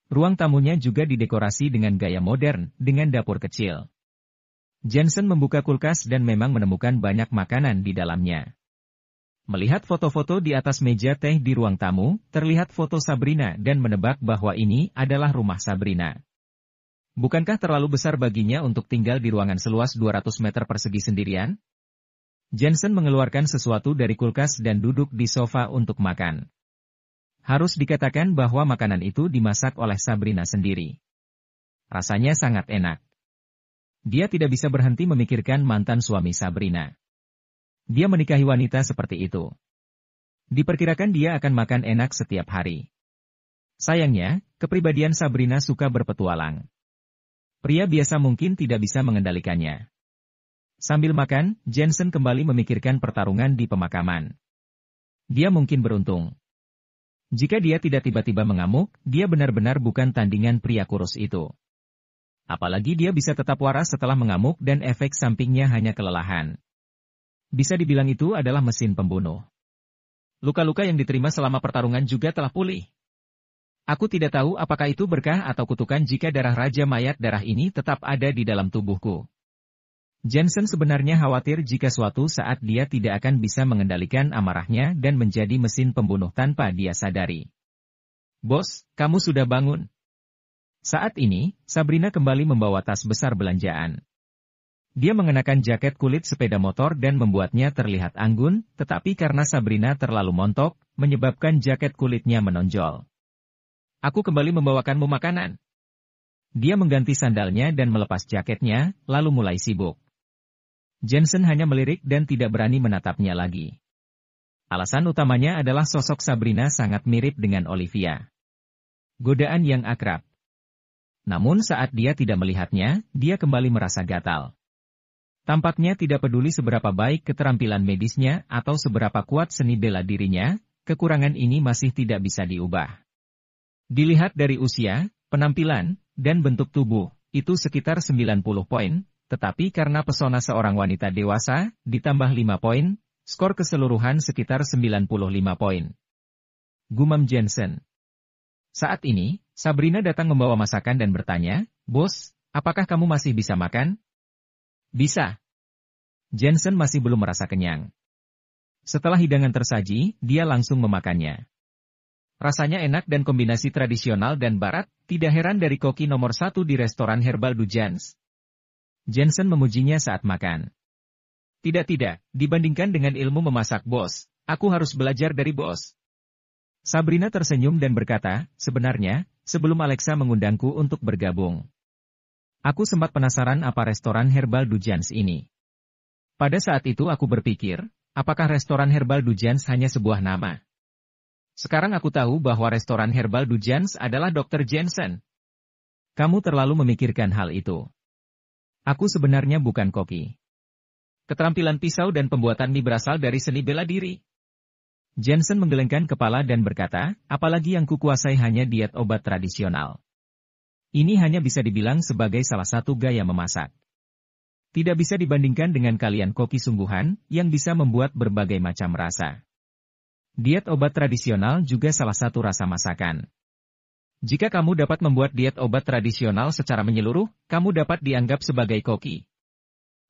Ruang tamunya juga didekorasi dengan gaya modern, dengan dapur kecil. Jensen membuka kulkas dan memang menemukan banyak makanan di dalamnya. Melihat foto-foto di atas meja teh di ruang tamu, terlihat foto Sabrina dan menebak bahwa ini adalah rumah Sabrina. Bukankah terlalu besar baginya untuk tinggal di ruangan seluas 200 meter persegi sendirian? Jensen mengeluarkan sesuatu dari kulkas dan duduk di sofa untuk makan. Harus dikatakan bahwa makanan itu dimasak oleh Sabrina sendiri. Rasanya sangat enak. Dia tidak bisa berhenti memikirkan mantan suami Sabrina. Dia menikahi wanita seperti itu. Diperkirakan dia akan makan enak setiap hari. Sayangnya, kepribadian Sabrina suka berpetualang. Pria biasa mungkin tidak bisa mengendalikannya. Sambil makan, Jensen kembali memikirkan pertarungan di pemakaman. Dia mungkin beruntung. Jika dia tidak tiba-tiba mengamuk, dia benar-benar bukan tandingan pria kurus itu. Apalagi dia bisa tetap waras setelah mengamuk dan efek sampingnya hanya kelelahan. Bisa dibilang itu adalah mesin pembunuh. Luka-luka yang diterima selama pertarungan juga telah pulih. Aku tidak tahu apakah itu berkah atau kutukan jika darah Raja Mayat Darah ini tetap ada di dalam tubuhku. Jensen sebenarnya khawatir jika suatu saat dia tidak akan bisa mengendalikan amarahnya dan menjadi mesin pembunuh tanpa dia sadari. Bos, kamu sudah bangun. Saat ini, Sabrina kembali membawa tas besar belanjaan. Dia mengenakan jaket kulit sepeda motor dan membuatnya terlihat anggun, tetapi karena Sabrina terlalu montok, menyebabkan jaket kulitnya menonjol. Aku kembali membawakanmu makanan. Dia mengganti sandalnya dan melepas jaketnya, lalu mulai sibuk. Jensen hanya melirik dan tidak berani menatapnya lagi. Alasan utamanya adalah sosok Sabrina sangat mirip dengan Olivia. Godaan yang akrab. Namun saat dia tidak melihatnya, dia kembali merasa gatal. Tampaknya tidak peduli seberapa baik keterampilan medisnya atau seberapa kuat seni bela dirinya, kekurangan ini masih tidak bisa diubah. Dilihat dari usia, penampilan, dan bentuk tubuh, itu sekitar 90 poin. Tetapi karena pesona seorang wanita dewasa, ditambah 5 poin, skor keseluruhan sekitar 95 poin. Gumam Jensen. Saat ini, Sabrina datang membawa masakan dan bertanya, "Bos, apakah kamu masih bisa makan?" "Bisa." Jensen masih belum merasa kenyang. Setelah hidangan tersaji, dia langsung memakannya. Rasanya enak dan kombinasi tradisional dan barat, tidak heran dari koki nomor 1 di restoran Herbal du Jans. Jensen memujinya saat makan. Tidak, dibandingkan dengan ilmu memasak bos, aku harus belajar dari bos. Sabrina tersenyum dan berkata, sebenarnya, sebelum Alexa mengundangku untuk bergabung. Aku sempat penasaran apa restoran Herbal du Jans ini. Pada saat itu aku berpikir, apakah restoran Herbal du Jans hanya sebuah nama? Sekarang aku tahu bahwa restoran Herbal du Jans adalah Dr. Jensen. Kamu terlalu memikirkan hal itu. Aku sebenarnya bukan koki. Keterampilan pisau dan pembuatan mie berasal dari seni bela diri. Jensen menggelengkan kepala dan berkata, apalagi yang kukuasai hanya diet obat tradisional. Ini hanya bisa dibilang sebagai salah satu gaya memasak. Tidak bisa dibandingkan dengan kalian koki sungguhan, yang bisa membuat berbagai macam rasa. Diet obat tradisional juga salah satu rasa masakan. Jika kamu dapat membuat diet obat tradisional secara menyeluruh, kamu dapat dianggap sebagai koki.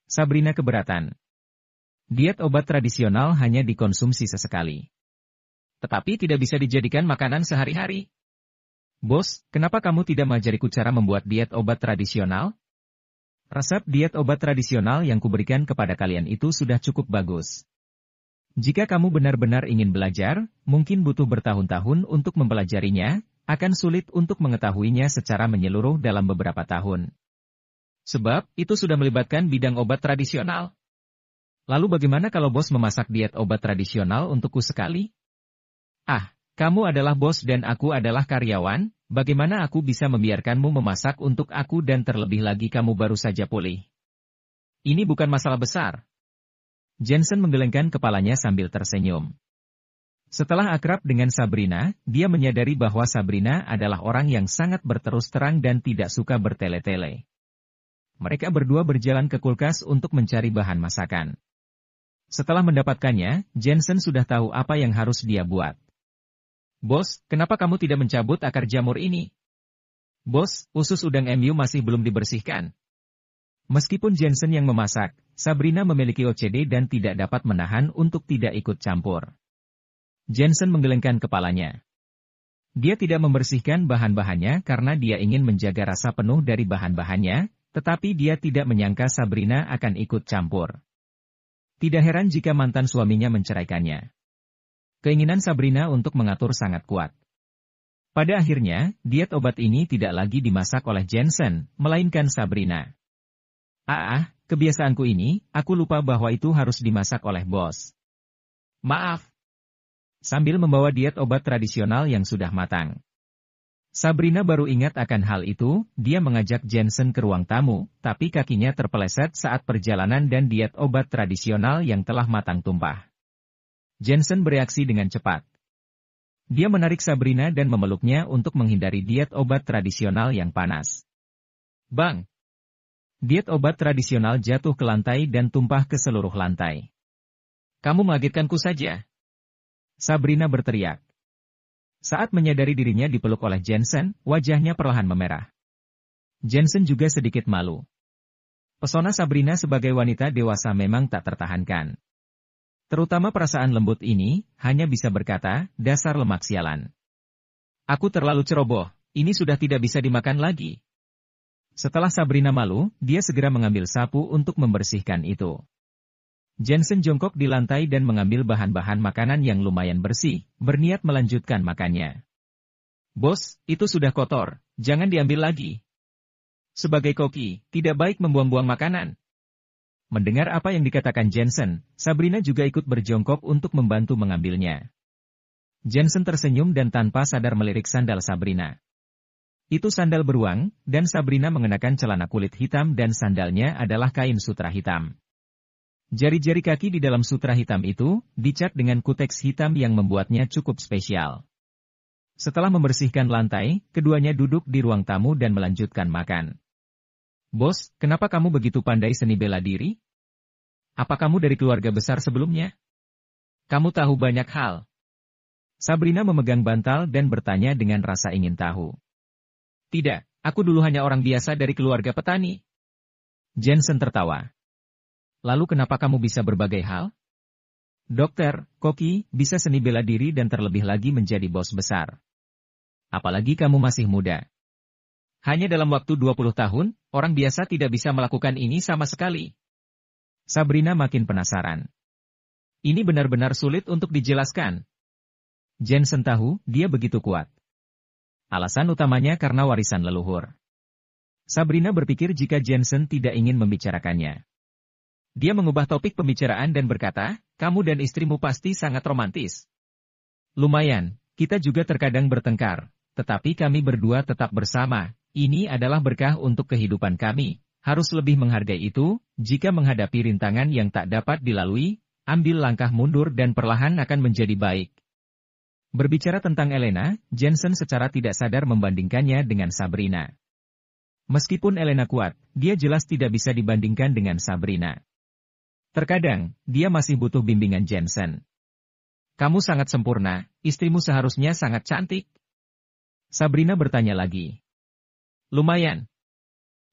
Sabrina keberatan. Diet obat tradisional hanya dikonsumsi sesekali. Tetapi tidak bisa dijadikan makanan sehari-hari. Bos, kenapa kamu tidak mengajariku cara membuat diet obat tradisional? Resep diet obat tradisional yang kuberikan kepada kalian itu sudah cukup bagus. Jika kamu benar-benar ingin belajar, mungkin butuh bertahun-tahun untuk mempelajarinya, akan sulit untuk mengetahuinya secara menyeluruh dalam beberapa tahun. Sebab, itu sudah melibatkan bidang obat tradisional. Lalu bagaimana kalau bos memasak diet obat tradisional untukku sekali? Ah, kamu adalah bos dan aku adalah karyawan, bagaimana aku bisa membiarkanmu memasak untuk aku dan terlebih lagi kamu baru saja pulih? Ini bukan masalah besar. Jensen menggelengkan kepalanya sambil tersenyum. Setelah akrab dengan Sabrina, dia menyadari bahwa Sabrina adalah orang yang sangat berterus terang dan tidak suka bertele-tele. Mereka berdua berjalan ke kulkas untuk mencari bahan masakan. Setelah mendapatkannya, Jensen sudah tahu apa yang harus dia buat. Bos, kenapa kamu tidak mencabut akar jamur ini? Bos, usus udang MU masih belum dibersihkan. Meskipun Jensen yang memasak, Sabrina memiliki OCD dan tidak dapat menahan untuk tidak ikut campur. Jensen menggelengkan kepalanya. Dia tidak membersihkan bahan-bahannya karena dia ingin menjaga rasa penuh dari bahan-bahannya, tetapi dia tidak menyangka Sabrina akan ikut campur. Tidak heran jika mantan suaminya menceraikannya. Keinginan Sabrina untuk mengatur sangat kuat. Pada akhirnya, diet obat ini tidak lagi dimasak oleh Jensen, melainkan Sabrina. Kebiasaanku ini, aku lupa bahwa itu harus dimasak oleh bos. Maaf. Sambil membawa diet obat tradisional yang sudah matang. Sabrina baru ingat akan hal itu, dia mengajak Jensen ke ruang tamu, tapi kakinya terpeleset saat perjalanan dan diet obat tradisional yang telah matang tumpah. Jensen bereaksi dengan cepat. Dia menarik Sabrina dan memeluknya untuk menghindari diet obat tradisional yang panas. Bang! Diet obat tradisional jatuh ke lantai dan tumpah ke seluruh lantai. Kamu mengagetkanku saja. Sabrina berteriak. Saat menyadari dirinya dipeluk oleh Jensen, wajahnya perlahan memerah. Jensen juga sedikit malu. Pesona Sabrina sebagai wanita dewasa memang tak tertahankan. Terutama perasaan lembut ini, hanya bisa berkata, dasar lemak sialan. Aku terlalu ceroboh, ini sudah tidak bisa dimakan lagi. Setelah Sabrina malu, dia segera mengambil sapu untuk membersihkan itu. Jensen jongkok di lantai dan mengambil bahan-bahan makanan yang lumayan bersih, berniat melanjutkan makannya. Bos, itu sudah kotor, jangan diambil lagi. Sebagai koki, tidak baik membuang-buang makanan. Mendengar apa yang dikatakan Jensen, Sabrina juga ikut berjongkok untuk membantu mengambilnya. Jensen tersenyum dan tanpa sadar melirik sandal Sabrina. Itu sandal beruang, dan Sabrina mengenakan celana kulit hitam dan sandalnya adalah kain sutra hitam. Jari-jari kaki di dalam sutra hitam itu, dicat dengan kuteks hitam yang membuatnya cukup spesial. Setelah membersihkan lantai, keduanya duduk di ruang tamu dan melanjutkan makan. Bos, kenapa kamu begitu pandai seni bela diri? Apa kamu dari keluarga besar sebelumnya? Kamu tahu banyak hal. Sabrina memegang bantal dan bertanya dengan rasa ingin tahu. Tidak, aku dulu hanya orang biasa dari keluarga petani. Jensen tertawa. Lalu kenapa kamu bisa berbagai hal? Dokter, koki, bisa seni bela diri dan terlebih lagi menjadi bos besar. Apalagi kamu masih muda. Hanya dalam waktu 20 tahun, orang biasa tidak bisa melakukan ini sama sekali. Sabrina makin penasaran. Ini benar-benar sulit untuk dijelaskan. Jensen tahu, dia begitu kuat. Alasan utamanya karena warisan leluhur. Sabrina berpikir jika Jensen tidak ingin membicarakannya. Dia mengubah topik pembicaraan dan berkata, kamu dan istrimu pasti sangat romantis. Lumayan, kita juga terkadang bertengkar, tetapi kami berdua tetap bersama, ini adalah berkah untuk kehidupan kami, harus lebih menghargai itu, jika menghadapi rintangan yang tak dapat dilalui, ambil langkah mundur dan perlahan akan menjadi baik. Berbicara tentang Elena, Jensen secara tidak sadar membandingkannya dengan Sabrina. Meskipun Elena kuat, dia jelas tidak bisa dibandingkan dengan Sabrina. Terkadang, dia masih butuh bimbingan Jensen. Kamu sangat sempurna, istrimu seharusnya sangat cantik. Sabrina bertanya lagi. Lumayan.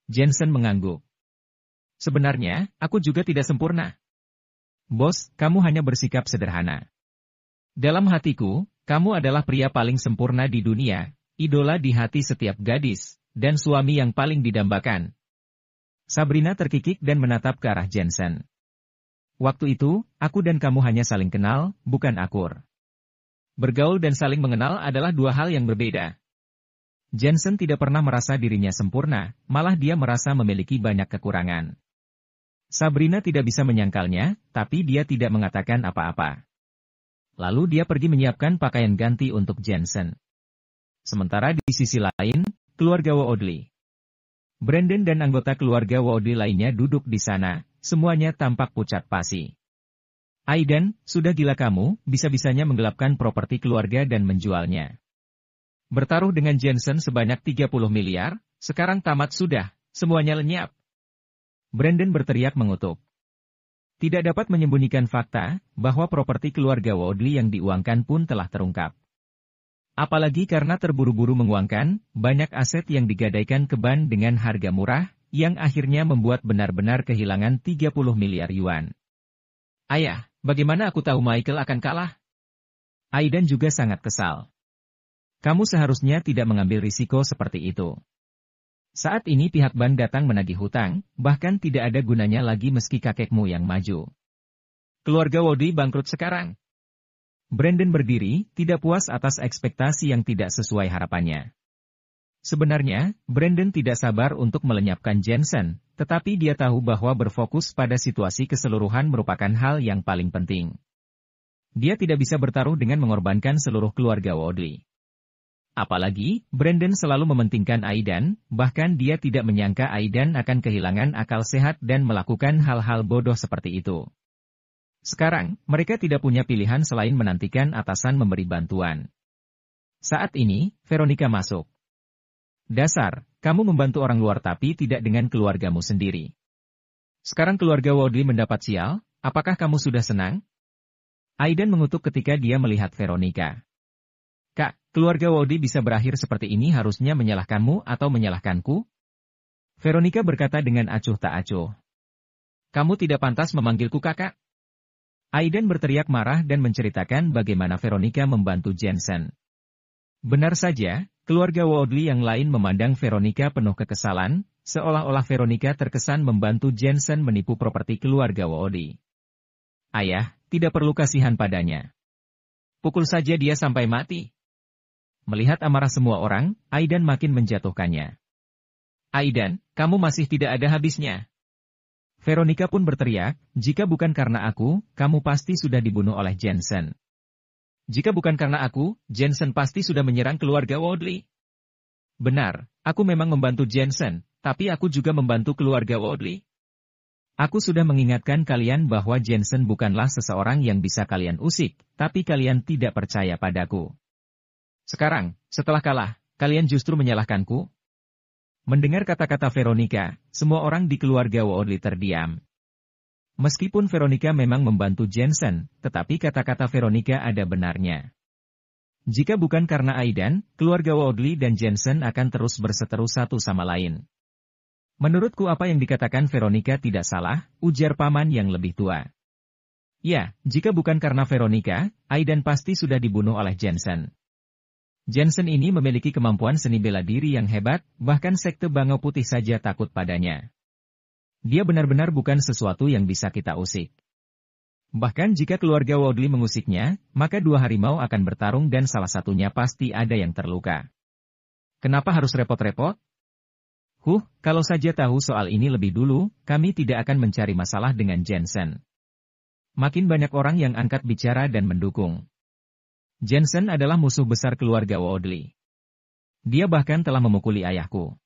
Jensen mengangguk. Sebenarnya, aku juga tidak sempurna. Bos, kamu hanya bersikap sederhana. Dalam hatiku, kamu adalah pria paling sempurna di dunia, idola di hati setiap gadis, dan suami yang paling didambakan. Sabrina terkikik dan menatap ke arah Jensen. Waktu itu, aku dan kamu hanya saling kenal, bukan akur. Bergaul dan saling mengenal adalah dua hal yang berbeda. Jensen tidak pernah merasa dirinya sempurna, malah dia merasa memiliki banyak kekurangan. Sabrina tidak bisa menyangkalnya, tapi dia tidak mengatakan apa-apa. Lalu dia pergi menyiapkan pakaian ganti untuk Jensen. Sementara di sisi lain, keluarga Woodley. Brandon dan anggota keluarga Woodley lainnya duduk di sana, semuanya tampak pucat pasi. Aidan, sudah gila kamu, bisa-bisanya menggelapkan properti keluarga dan menjualnya. Bertaruh dengan Jensen sebanyak 30 miliar, sekarang tamat sudah, semuanya lenyap. Brandon berteriak mengutuk. Tidak dapat menyembunyikan fakta, bahwa properti keluarga Woodley yang diuangkan pun telah terungkap. Apalagi karena terburu-buru menguangkan banyak aset yang digadaikan ke bank dengan harga murah, yang akhirnya membuat benar-benar kehilangan 30 miliar yuan. Ayah, bagaimana aku tahu Michael akan kalah? Aidan juga sangat kesal. Kamu seharusnya tidak mengambil risiko seperti itu. Saat ini pihak bank datang menagih hutang, bahkan tidak ada gunanya lagi meski kakekmu yang maju. Keluarga Wody bangkrut sekarang. Brandon berdiri, tidak puas atas ekspektasi yang tidak sesuai harapannya. Sebenarnya, Brandon tidak sabar untuk melenyapkan Jensen, tetapi dia tahu bahwa berfokus pada situasi keseluruhan merupakan hal yang paling penting. Dia tidak bisa bertaruh dengan mengorbankan seluruh keluarga Wody. Apalagi, Brandon selalu mementingkan Aidan, bahkan dia tidak menyangka Aidan akan kehilangan akal sehat dan melakukan hal-hal bodoh seperti itu. Sekarang, mereka tidak punya pilihan selain menantikan atasan memberi bantuan. Saat ini, Veronica masuk. Dasar, kamu membantu orang luar tapi tidak dengan keluargamu sendiri. Sekarang keluarga Wody mendapat sial, apakah kamu sudah senang? Aidan mengutuk ketika dia melihat Veronica. Kak, keluarga Wody bisa berakhir seperti ini harusnya menyalahkanmu atau menyalahkanku? Veronica berkata dengan acuh tak acuh. Kamu tidak pantas memanggilku kakak. Aidan berteriak marah dan menceritakan bagaimana Veronica membantu Jensen. Benar saja, keluarga Wody yang lain memandang Veronica penuh kekesalan, seolah-olah Veronica terkesan membantu Jensen menipu properti keluarga Wody. Ayah, tidak perlu kasihan padanya. Pukul saja dia sampai mati. Melihat amarah semua orang, Aidan makin menjatuhkannya. Aidan, kamu masih tidak ada habisnya. Veronica pun berteriak, jika bukan karena aku, kamu pasti sudah dibunuh oleh Jensen. Jika bukan karena aku, Jensen pasti sudah menyerang keluarga Wody. Benar, aku memang membantu Jensen, tapi aku juga membantu keluarga Wody. Aku sudah mengingatkan kalian bahwa Jensen bukanlah seseorang yang bisa kalian usik, tapi kalian tidak percaya padaku. Sekarang, setelah kalah, kalian justru menyalahkanku? Mendengar kata-kata Veronica, semua orang di keluarga Wody terdiam. Meskipun Veronica memang membantu Jensen, tetapi kata-kata Veronica ada benarnya. Jika bukan karena Aidan, keluarga Wody dan Jensen akan terus berseteru satu sama lain. Menurutku apa yang dikatakan Veronica tidak salah, ujar paman yang lebih tua. Ya, jika bukan karena Veronica, Aidan pasti sudah dibunuh oleh Jensen. Jensen ini memiliki kemampuan seni bela diri yang hebat, bahkan sekte Bangau Putih saja takut padanya. Dia benar-benar bukan sesuatu yang bisa kita usik. Bahkan jika keluarga Wody mengusiknya, maka dua harimau akan bertarung dan salah satunya pasti ada yang terluka. Kenapa harus repot-repot? Kalau saja tahu soal ini lebih dulu, kami tidak akan mencari masalah dengan Jensen. Makin banyak orang yang angkat bicara dan mendukung. Jensen adalah musuh besar keluarga Wody. Dia bahkan telah memukuli ayahku.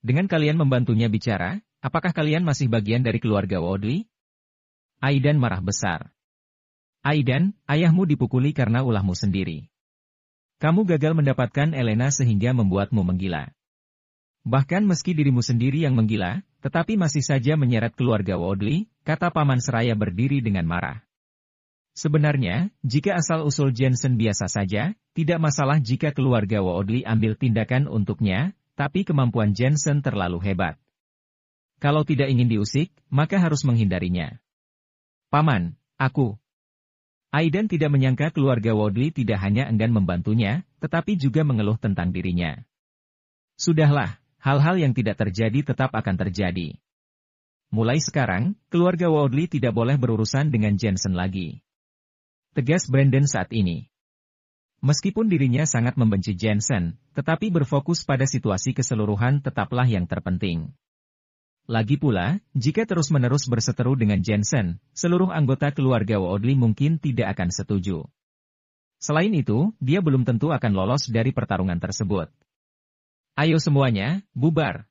Dengan kalian membantunya bicara, apakah kalian masih bagian dari keluarga Wody? Aidan marah besar. Aidan, ayahmu dipukuli karena ulahmu sendiri. Kamu gagal mendapatkan Elena sehingga membuatmu menggila. Bahkan meski dirimu sendiri yang menggila, tetapi masih saja menyeret keluarga Wody, kata Paman Seraya berdiri dengan marah. Sebenarnya, jika asal-usul Jensen biasa saja, tidak masalah jika keluarga Wody ambil tindakan untuknya, tapi kemampuan Jensen terlalu hebat. Kalau tidak ingin diusik, maka harus menghindarinya. Paman, aku. Aidan tidak menyangka keluarga Wody tidak hanya enggan membantunya, tetapi juga mengeluh tentang dirinya. Sudahlah, hal-hal yang tidak terjadi tetap akan terjadi. Mulai sekarang, keluarga Wody tidak boleh berurusan dengan Jensen lagi. Tegas Brandon saat ini. Meskipun dirinya sangat membenci Jensen, tetapi berfokus pada situasi keseluruhan tetaplah yang terpenting. Lagi pula, jika terus-menerus berseteru dengan Jensen, seluruh anggota keluarga Wody mungkin tidak akan setuju. Selain itu, dia belum tentu akan lolos dari pertarungan tersebut. Ayo semuanya, bubar.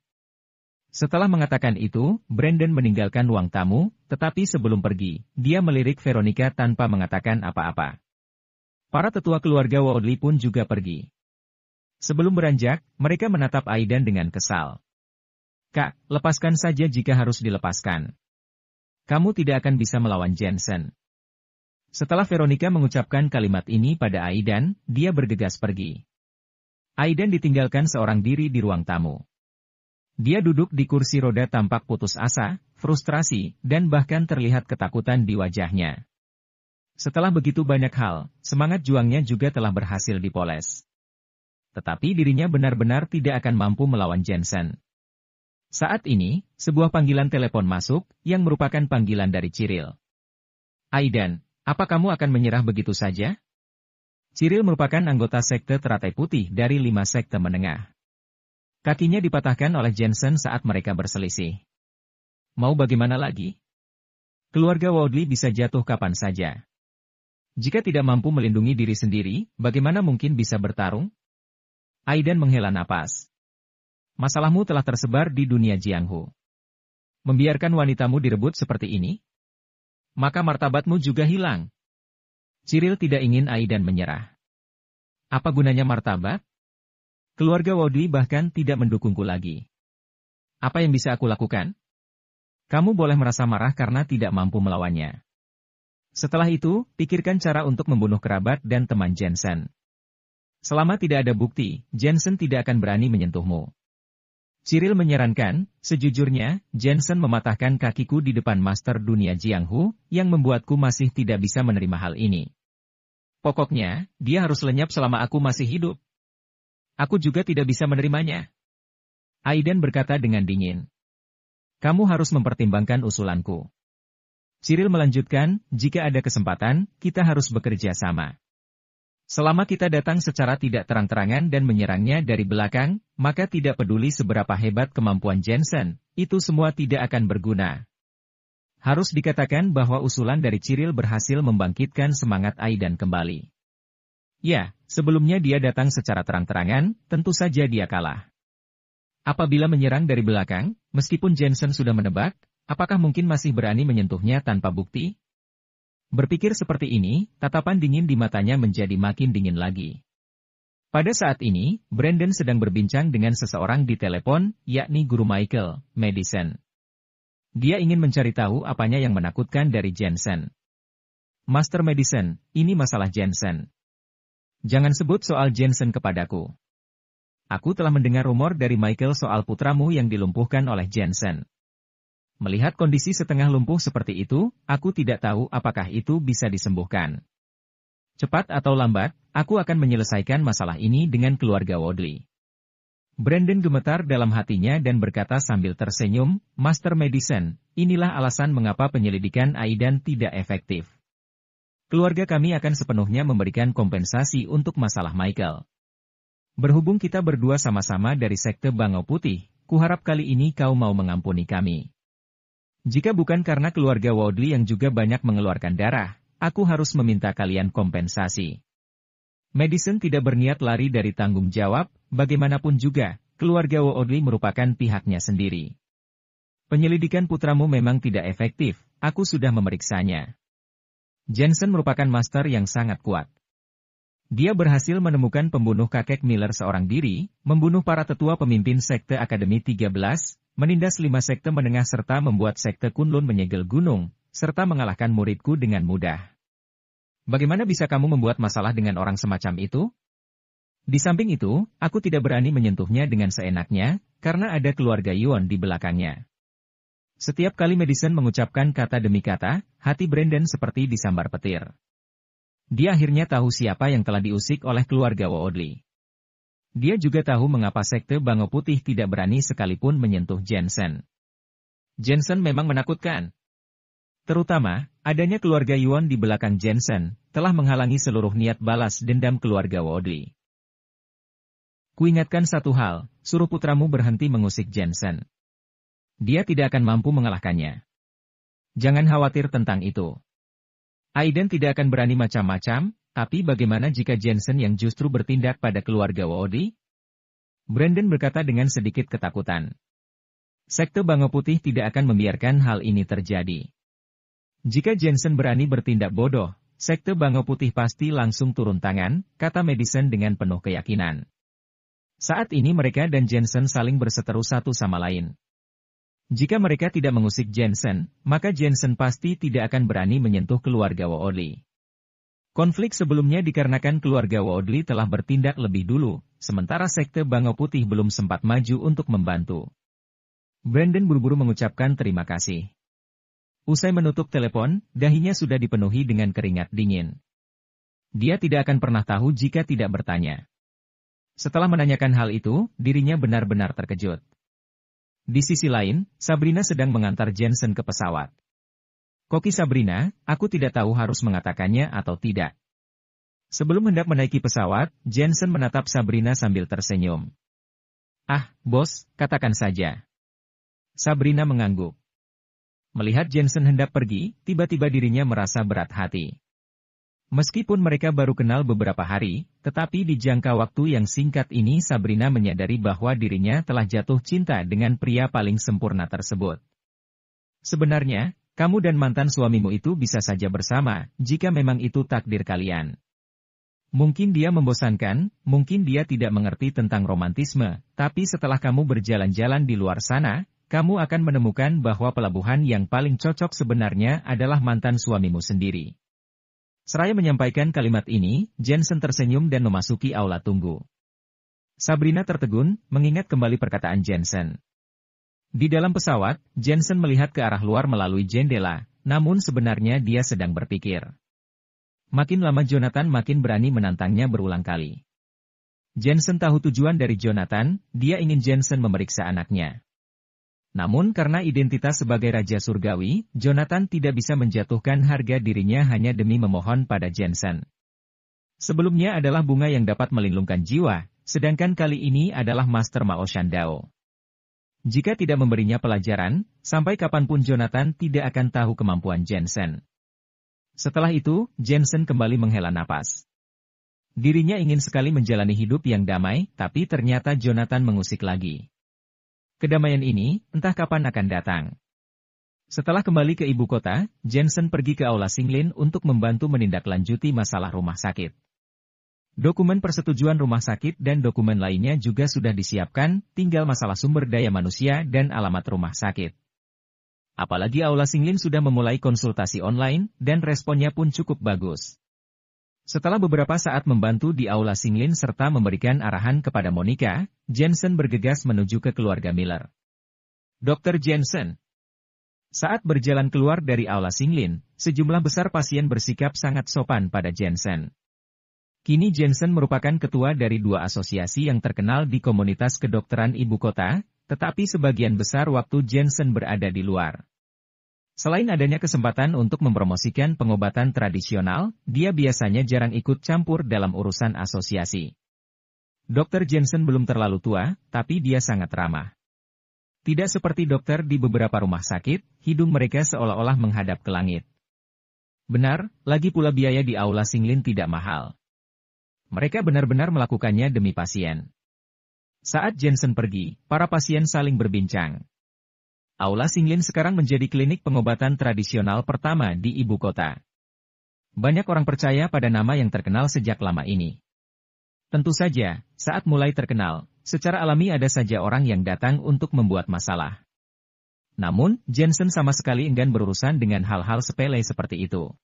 Setelah mengatakan itu, Brandon meninggalkan ruang tamu, tetapi sebelum pergi, dia melirik Veronica tanpa mengatakan apa-apa. Para tetua keluarga Wody pun juga pergi. Sebelum beranjak, mereka menatap Aidan dengan kesal. Kak, lepaskan saja jika harus dilepaskan. Kamu tidak akan bisa melawan Jensen. Setelah Veronica mengucapkan kalimat ini pada Aidan, dia bergegas pergi. Aidan ditinggalkan seorang diri di ruang tamu. Dia duduk di kursi roda tampak putus asa, frustrasi, dan bahkan terlihat ketakutan di wajahnya. Setelah begitu banyak hal, semangat juangnya juga telah berhasil dipoles. Tetapi dirinya benar-benar tidak akan mampu melawan Jensen. Saat ini, sebuah panggilan telepon masuk, yang merupakan panggilan dari Cyril. Aidan, apa kamu akan menyerah begitu saja? Cyril merupakan anggota sekte teratai putih dari 5 sekte menengah. Kakinya dipatahkan oleh Jensen saat mereka berselisih. Mau bagaimana lagi? Keluarga Woodley bisa jatuh kapan saja. Jika tidak mampu melindungi diri sendiri, bagaimana mungkin bisa bertarung? Aidan menghela napas. Masalahmu telah tersebar di dunia Jianghu. Membiarkan wanitamu direbut seperti ini? Maka martabatmu juga hilang. Cyril tidak ingin Aidan menyerah. Apa gunanya martabat? Keluarga Woodley bahkan tidak mendukungku lagi. Apa yang bisa aku lakukan? Kamu boleh merasa marah karena tidak mampu melawannya. Setelah itu, pikirkan cara untuk membunuh kerabat dan teman Jensen. Selama tidak ada bukti, Jensen tidak akan berani menyentuhmu. Cyril menyarankan, sejujurnya, Jensen mematahkan kakiku di depan Master Dunia Jianghu, yang membuatku masih tidak bisa menerima hal ini. Pokoknya, dia harus lenyap selama aku masih hidup. Aku juga tidak bisa menerimanya. Aidan berkata dengan dingin. Kamu harus mempertimbangkan usulanku. Cyril melanjutkan, jika ada kesempatan, kita harus bekerja sama. Selama kita datang secara tidak terang-terangan dan menyerangnya dari belakang, maka tidak peduli seberapa hebat kemampuan Jensen, itu semua tidak akan berguna. Harus dikatakan bahwa usulan dari Cyril berhasil membangkitkan semangat Aidan kembali. Ya, sebelumnya dia datang secara terang-terangan, tentu saja dia kalah. Apabila menyerang dari belakang, meskipun Jensen sudah menebak, apakah mungkin masih berani menyentuhnya tanpa bukti? Berpikir seperti ini, tatapan dingin di matanya menjadi makin dingin lagi. Pada saat ini, Brandon sedang berbincang dengan seseorang di telepon, yakni Guru Michael, Madison. Dia ingin mencari tahu apanya yang menakutkan dari Jensen. Master Madison, ini masalah Jensen. Jangan sebut soal Jensen kepadaku. Aku telah mendengar rumor dari Michael soal putramu yang dilumpuhkan oleh Jensen. Melihat kondisi setengah lumpuh seperti itu, aku tidak tahu apakah itu bisa disembuhkan. Cepat atau lambat, aku akan menyelesaikan masalah ini dengan keluarga Woodley. Brandon gemetar dalam hatinya dan berkata sambil tersenyum, Master Madison, inilah alasan mengapa penyelidikan Aidan tidak efektif. Keluarga kami akan sepenuhnya memberikan kompensasi untuk masalah Michael. Berhubung kita berdua sama-sama dari sekte Bangau Putih, kuharap kali ini kau mau mengampuni kami. Jika bukan karena keluarga Woodley yang juga banyak mengeluarkan darah, aku harus meminta kalian kompensasi. Madison tidak berniat lari dari tanggung jawab, bagaimanapun juga, keluarga Woodley merupakan pihaknya sendiri. Penyelidikan putramu memang tidak efektif, aku sudah memeriksanya. Jensen merupakan master yang sangat kuat. Dia berhasil menemukan pembunuh kakek Miller seorang diri, membunuh para tetua pemimpin sekte Akademi 13, menindas 5 sekte menengah serta membuat sekte Kunlun menyegel gunung, serta mengalahkan muridku dengan mudah. Bagaimana bisa kamu membuat masalah dengan orang semacam itu? Di samping itu, aku tidak berani menyentuhnya dengan seenaknya, karena ada keluarga Yuan di belakangnya. Setiap kali Madison mengucapkan kata demi kata, hati Brandon seperti disambar petir. Dia akhirnya tahu siapa yang telah diusik oleh keluarga Woodley. Dia juga tahu mengapa sekte Bangau Putih tidak berani sekalipun menyentuh Jensen. Jensen memang menakutkan. Terutama, adanya keluarga Yuan di belakang Jensen, telah menghalangi seluruh niat balas dendam keluarga Woodley. Kuingatkan satu hal, suruh putramu berhenti mengusik Jensen. Dia tidak akan mampu mengalahkannya. Jangan khawatir tentang itu. Aidan tidak akan berani macam-macam, tapi bagaimana jika Jensen yang justru bertindak pada keluarga Woodley? Brandon berkata dengan sedikit ketakutan. Sekte Bangau Putih tidak akan membiarkan hal ini terjadi. Jika Jensen berani bertindak bodoh, sekte Bangau Putih pasti langsung turun tangan, kata Madison dengan penuh keyakinan. Saat ini mereka dan Jensen saling berseteru satu sama lain. Jika mereka tidak mengusik Jensen, maka Jensen pasti tidak akan berani menyentuh keluarga Woodley. Konflik sebelumnya dikarenakan keluarga Woodley telah bertindak lebih dulu, sementara sekte Bangau Putih belum sempat maju untuk membantu. Brandon buru-buru mengucapkan terima kasih. Usai menutup telepon, dahinya sudah dipenuhi dengan keringat dingin. Dia tidak akan pernah tahu jika tidak bertanya. Setelah menanyakan hal itu, dirinya benar-benar terkejut. Di sisi lain, Sabrina sedang mengantar Jensen ke pesawat. Koki Sabrina, aku tidak tahu harus mengatakannya atau tidak. Sebelum hendak menaiki pesawat, Jensen menatap Sabrina sambil tersenyum. Ah, bos, katakan saja. Sabrina mengangguk. Melihat Jensen hendak pergi, tiba-tiba dirinya merasa berat hati. Meskipun mereka baru kenal beberapa hari, tetapi di jangka waktu yang singkat ini Sabrina menyadari bahwa dirinya telah jatuh cinta dengan pria paling sempurna tersebut. Sebenarnya, kamu dan mantan suamimu itu bisa saja bersama, jika memang itu takdir kalian. Mungkin dia membosankan, mungkin dia tidak mengerti tentang romantisme, tapi setelah kamu berjalan-jalan di luar sana, kamu akan menemukan bahwa pelabuhan yang paling cocok sebenarnya adalah mantan suamimu sendiri. Seraya menyampaikan kalimat ini, Jensen tersenyum dan memasuki aula tunggu. Sabrina tertegun, mengingat kembali perkataan Jensen. Di dalam pesawat, Jensen melihat ke arah luar melalui jendela, namun sebenarnya dia sedang berpikir. Makin lama Jonathan makin berani menantangnya berulang kali. Jensen tahu tujuan dari Jonathan, dia ingin Jensen memeriksa anaknya. Namun karena identitas sebagai Raja Surgawi, Jonathan tidak bisa menjatuhkan harga dirinya hanya demi memohon pada Jensen. Sebelumnya adalah bunga yang dapat melinglungkan jiwa, sedangkan kali ini adalah Master Mao Shandao. Jika tidak memberinya pelajaran, sampai kapanpun Jonathan tidak akan tahu kemampuan Jensen. Setelah itu, Jensen kembali menghela napas. Dirinya ingin sekali menjalani hidup yang damai, tapi ternyata Jonathan mengusik lagi. Kedamaian ini, entah kapan akan datang. Setelah kembali ke ibu kota, Jensen pergi ke aula Singlin untuk membantu menindaklanjuti masalah rumah sakit. Dokumen persetujuan rumah sakit dan dokumen lainnya juga sudah disiapkan, tinggal masalah sumber daya manusia dan alamat rumah sakit. Apalagi aula Singlin sudah memulai konsultasi online, dan responnya pun cukup bagus. Setelah beberapa saat membantu di aula Singlin serta memberikan arahan kepada Monica, Jensen bergegas menuju ke keluarga Miller. Dr. Jensen. Saat berjalan keluar dari aula Singlin, sejumlah besar pasien bersikap sangat sopan pada Jensen. Kini Jensen merupakan ketua dari dua asosiasi yang terkenal di komunitas kedokteran ibu kota, tetapi sebagian besar waktu Jensen berada di luar. Selain adanya kesempatan untuk mempromosikan pengobatan tradisional, dia biasanya jarang ikut campur dalam urusan asosiasi. Dr. Jensen belum terlalu tua, tapi dia sangat ramah. Tidak seperti dokter di beberapa rumah sakit, hidung mereka seolah-olah menghadap ke langit. Benar, lagi pula biaya di aula Singlin tidak mahal. Mereka benar-benar melakukannya demi pasien. Saat Jensen pergi, para pasien saling berbincang. Aula Singlin sekarang menjadi klinik pengobatan tradisional pertama di ibu kota. Banyak orang percaya pada nama yang terkenal sejak lama ini. Tentu saja, saat mulai terkenal, secara alami ada saja orang yang datang untuk membuat masalah. Namun, Jensen sama sekali enggan berurusan dengan hal-hal sepele seperti itu.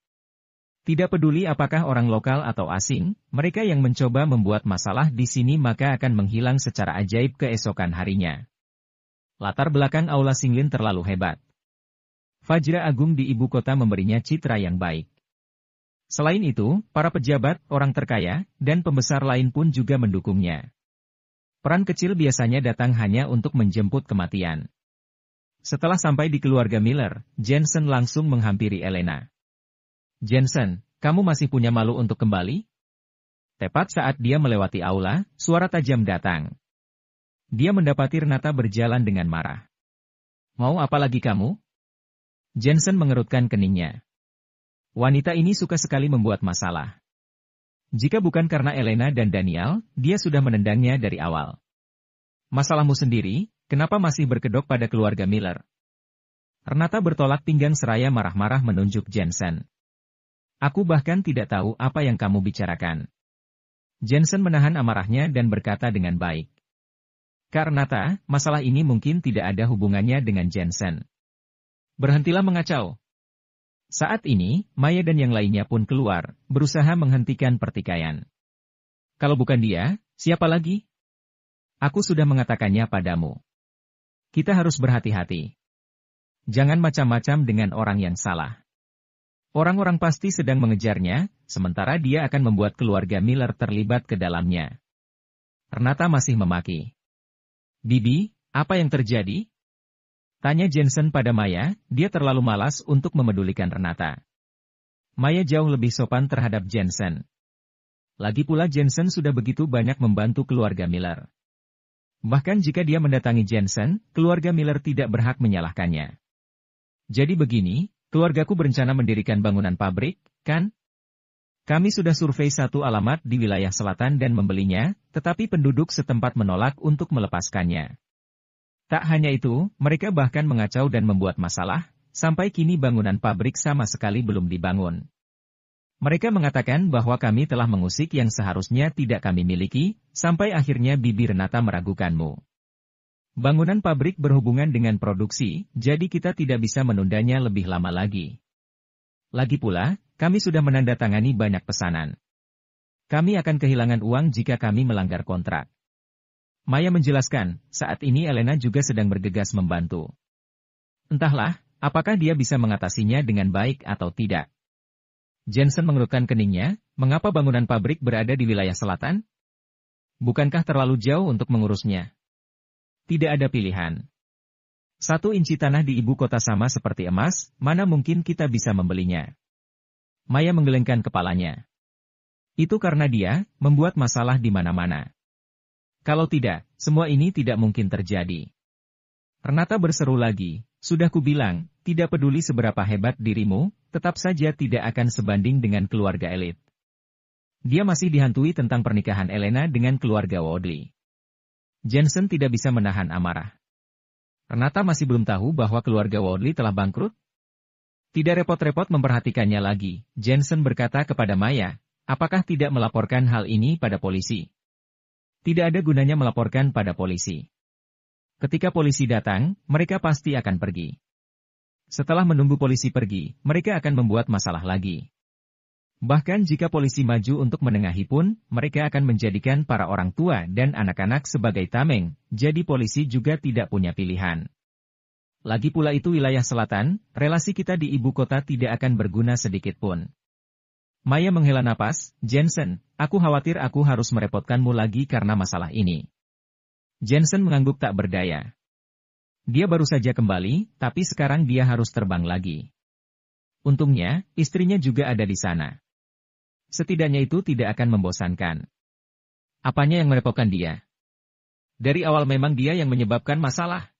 Tidak peduli apakah orang lokal atau asing, mereka yang mencoba membuat masalah di sini maka akan menghilang secara ajaib keesokan harinya. Latar belakang aula Singlin terlalu hebat. Fajra Agung di ibu kota memberinya citra yang baik. Selain itu, para pejabat, orang terkaya, dan pembesar lain pun juga mendukungnya. Peran kecil biasanya datang hanya untuk menjemput kematian. Setelah sampai di keluarga Miller, Jensen langsung menghampiri Elena. Jensen, kamu masih punya malu untuk kembali? Tepat saat dia melewati aula, suara tajam datang. Dia mendapati Renata berjalan dengan marah. Mau apa lagi kamu? Jensen mengerutkan keningnya. Wanita ini suka sekali membuat masalah. Jika bukan karena Elena dan Daniel, dia sudah menendangnya dari awal. Masalahmu sendiri, kenapa masih berkedok pada keluarga Miller? Renata bertolak pinggang seraya marah-marah menunjuk Jensen. Aku bahkan tidak tahu apa yang kamu bicarakan. Jensen menahan amarahnya dan berkata dengan baik. Kak Renata, masalah ini mungkin tidak ada hubungannya dengan Jensen. Berhentilah mengacau. Saat ini, Maya dan yang lainnya pun keluar, berusaha menghentikan pertikaian. Kalau bukan dia, siapa lagi? Aku sudah mengatakannya padamu. Kita harus berhati-hati. Jangan macam-macam dengan orang yang salah. Orang-orang pasti sedang mengejarnya, sementara dia akan membuat keluarga Miller terlibat ke dalamnya. Renata masih memaki. Bibi, apa yang terjadi? Tanya Jensen pada Maya, dia terlalu malas untuk memedulikan Renata. Maya jauh lebih sopan terhadap Jensen. Lagi pula Jensen sudah begitu banyak membantu keluarga Miller. Bahkan jika dia mendatangi Jensen, keluarga Miller tidak berhak menyalahkannya. Jadi begini, keluargaku berencana mendirikan bangunan pabrik, kan? Kami sudah survei satu alamat di wilayah selatan dan membelinya, tetapi penduduk setempat menolak untuk melepaskannya. Tak hanya itu, mereka bahkan mengacau dan membuat masalah, sampai kini bangunan pabrik sama sekali belum dibangun. Mereka mengatakan bahwa kami telah mengusik yang seharusnya tidak kami miliki, sampai akhirnya Bibi Renata meragukanmu. Bangunan pabrik berhubungan dengan produksi, jadi kita tidak bisa menundanya lebih lama lagi. Lagi pula, kami sudah menandatangani banyak pesanan. Kami akan kehilangan uang jika kami melanggar kontrak. Maya menjelaskan, saat ini Elena juga sedang bergegas membantu. Entahlah, apakah dia bisa mengatasinya dengan baik atau tidak. Jensen mengerutkan keningnya, mengapa bangunan pabrik berada di wilayah selatan? Bukankah terlalu jauh untuk mengurusnya? Tidak ada pilihan. 1 inci tanah di ibu kota sama seperti emas, mana mungkin kita bisa membelinya? Maya menggelengkan kepalanya. Itu karena dia membuat masalah di mana-mana. Kalau tidak, semua ini tidak mungkin terjadi. Renata berseru lagi, sudah kubilang, tidak peduli seberapa hebat dirimu, tetap saja tidak akan sebanding dengan keluarga elit. Dia masih dihantui tentang pernikahan Elena dengan keluarga Woodley. Jensen tidak bisa menahan amarah. Renata masih belum tahu bahwa keluarga Woodley telah bangkrut? Tidak repot-repot memperhatikannya lagi, Jensen berkata kepada Maya, apakah tidak melaporkan hal ini pada polisi? Tidak ada gunanya melaporkan pada polisi. Ketika polisi datang, mereka pasti akan pergi. Setelah menunggu polisi pergi, mereka akan membuat masalah lagi. Bahkan jika polisi maju untuk menengahi pun, mereka akan menjadikan para orang tua dan anak-anak sebagai tameng, jadi polisi juga tidak punya pilihan. Lagi pula itu wilayah selatan, relasi kita di ibu kota tidak akan berguna sedikit pun. Maya menghela napas, Jensen, aku khawatir aku harus merepotkanmu lagi karena masalah ini. Jensen mengangguk tak berdaya. Dia baru saja kembali, tapi sekarang dia harus terbang lagi. Untungnya, istrinya juga ada di sana. Setidaknya itu tidak akan membosankan. Apanya yang merepotkan dia? Dari awal memang dia yang menyebabkan masalah.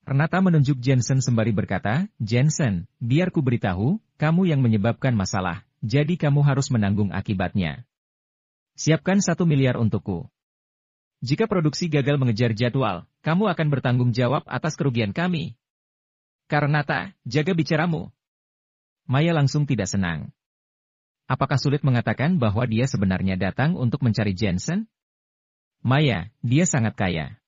Renata menunjuk Jensen sembari berkata, Jensen, biar ku beritahu, kamu yang menyebabkan masalah. Jadi kamu harus menanggung akibatnya. Siapkan 1 miliar untukku. Jika produksi gagal mengejar jadwal, kamu akan bertanggung jawab atas kerugian kami. Renata, jaga bicaramu. Maya langsung tidak senang. Apakah sulit mengatakan bahwa dia sebenarnya datang untuk mencari Jensen? Maya, dia sangat kaya.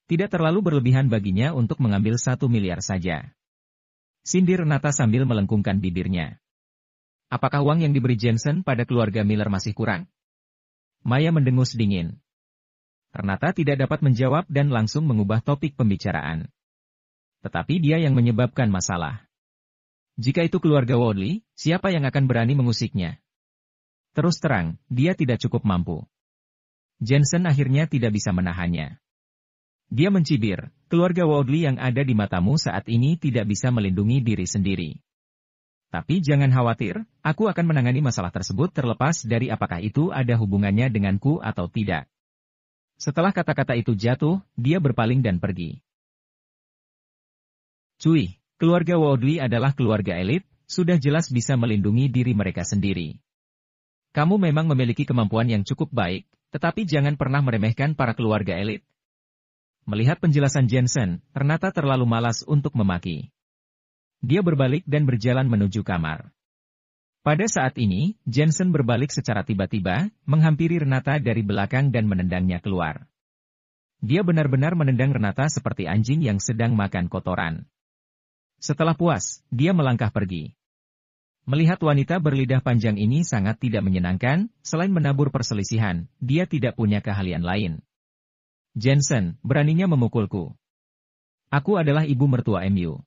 Tidak terlalu berlebihan baginya untuk mengambil 1 miliar saja. Sindir Renata sambil melengkungkan bibirnya. Apakah uang yang diberi Jensen pada keluarga Miller masih kurang? Maya mendengus dingin. Renata tidak dapat menjawab dan langsung mengubah topik pembicaraan. Tetapi dia yang menyebabkan masalah. Jika itu keluarga Woodley, siapa yang akan berani mengusiknya? Terus terang, dia tidak cukup mampu. Jensen akhirnya tidak bisa menahannya. Dia mencibir, keluarga Woodley yang ada di matamu saat ini tidak bisa melindungi diri sendiri. Tapi jangan khawatir, aku akan menangani masalah tersebut terlepas dari apakah itu ada hubungannya denganku atau tidak. Setelah kata-kata itu jatuh, dia berpaling dan pergi. Cuy, keluarga Woodley adalah keluarga elit, sudah jelas bisa melindungi diri mereka sendiri. Kamu memang memiliki kemampuan yang cukup baik, tetapi jangan pernah meremehkan para keluarga elit. Melihat penjelasan Jensen, Renata terlalu malas untuk memaki. Dia berbalik dan berjalan menuju kamar. Pada saat ini, Jensen berbalik secara tiba-tiba, menghampiri Renata dari belakang dan menendangnya keluar. Dia benar-benar menendang Renata seperti anjing yang sedang makan kotoran. Setelah puas, dia melangkah pergi. Melihat wanita berlidah panjang ini sangat tidak menyenangkan, selain menabur perselisihan, dia tidak punya keahlian lain. Jensen, beraninya memukulku. Aku adalah ibu mertua MU.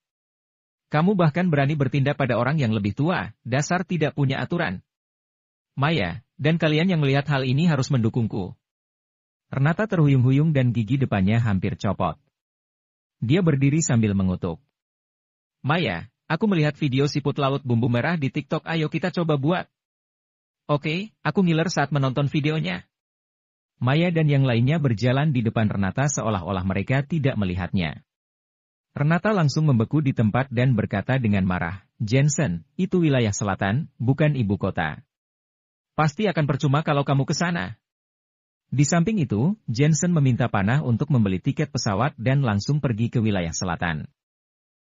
Kamu bahkan berani bertindak pada orang yang lebih tua, dasar tidak punya aturan. Maya, dan kalian yang melihat hal ini harus mendukungku. Renata terhuyung-huyung dan gigi depannya hampir copot. Dia berdiri sambil mengutuk. Maya, aku melihat video siput laut bumbu merah di TikTok, ayo kita coba buat. Oke, aku ngiler saat menonton videonya. Maya dan yang lainnya berjalan di depan Renata seolah-olah mereka tidak melihatnya. Renata langsung membeku di tempat dan berkata dengan marah, Jensen, itu wilayah selatan, bukan ibu kota. Pasti akan percuma kalau kamu ke sana. Di samping itu, Jensen meminta Panah untuk membeli tiket pesawat dan langsung pergi ke wilayah selatan.